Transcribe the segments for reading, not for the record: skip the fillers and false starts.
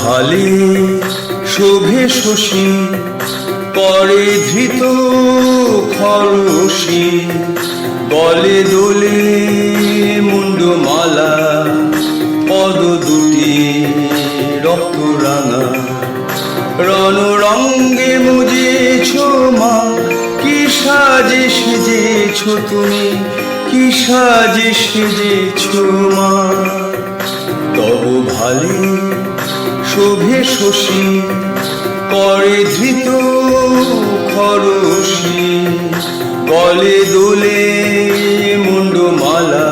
ভালে শোভে শশী, করে ধৃত খরশী, গলে দোলে মুন্ডমালা, পদ দুটি রক্ত রাঙা। রণরঙ্গে মুজেছ মা, কি সাজে সেজেছ তুমি, কি সাজে সেজেছ মা। তব ভালে শোভে শশী, করে ধৃত খরশী, গলে দোলে মুন্ডমালা,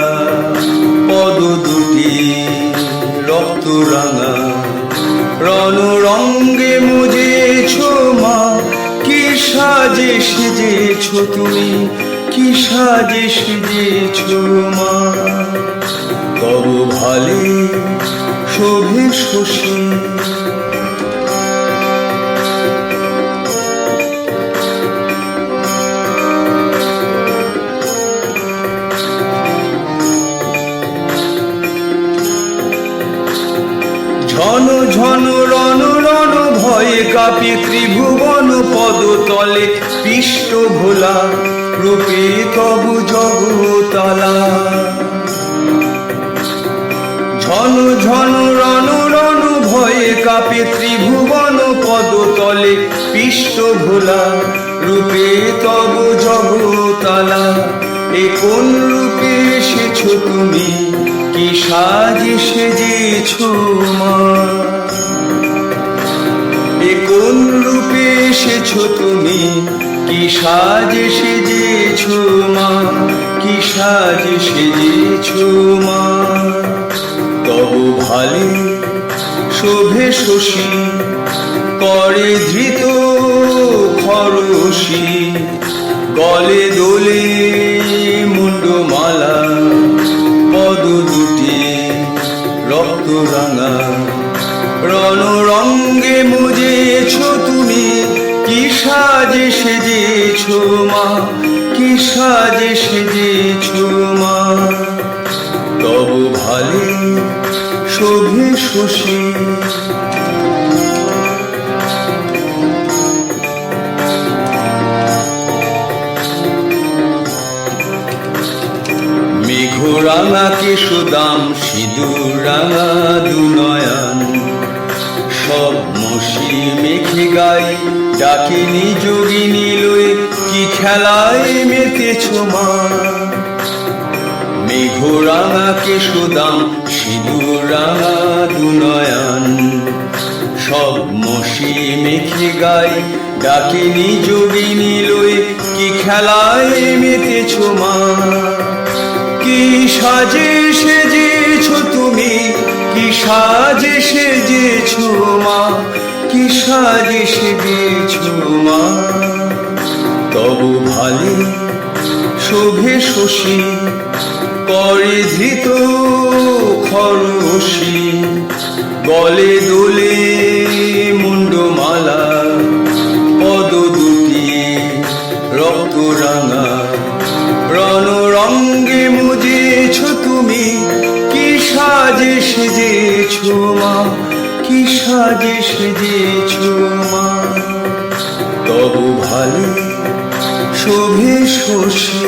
পদ দুটি রক্ত রাঙা। রণরঙ্গে মুজেছ মা, কি সাজে সেজেছ তুমি, কি সাজে সেজেছ মা। তব ভালে শোভে শশী। ঝন ঝন রণ রণ ভয়ে কাঁপে ত্রিভুবন পদতলে, পিষ্ট ভোলা রূপে তবু জগতালা। ঝন ঝন রণ রণ ভয়ে কাঁপে ত্রিভুবন পদতলে, পিষ্ট ভোলা রূপে তবু জগতালা। এ কোন রূপে এসেছ তুমি, কি সাজে সেজেছ মা। এ কোন রূপে এসেছ তুমি, কি সাজে সেজেছ মা, কি সাজে সেজেছ মা। তব ভালে শোভে শশী, করে ধৃত খরশী, গলে দোলে মুন্ডমালা, পদ দুটি রক্ত রাঙা। রণরঙ্গে মুজেছ তুমি, কি সাজে সেজেছ মা, কি সাজে সেজেছ মা। তব ভালে শোভে শশী। মেঘরাঙা কেশদাম, সিঁদুর রাঙা দুনয়ন, সব মসি মেখে গাই ডাকিনী যোগিনী লয়ে, কি খেলায় মেতেছ মা। মেঘরাঙা কেশদাম, সিঁদুর রাঙা দুনয়ন, সব মসি মেখে গাই ডাকিনী যোগিনী লয়ে, কি খেলায় মেতেছ মা। কি সাজে সেজেছ তুমি, কি সাজে সেজেছ মা, কি সাজে সেজেছ মা। তব ভালে শোভে শশী, করে ধৃত খরশী, গলে দোলে মুন্ডমালা, পদ দুটি রক্ত রাঙা। রণরঙ্গে মুজেছ তুমি, কি সাজে সেজেছ মা, কি সাজে সেজেছ মা। তব ভালে শোভে শশী।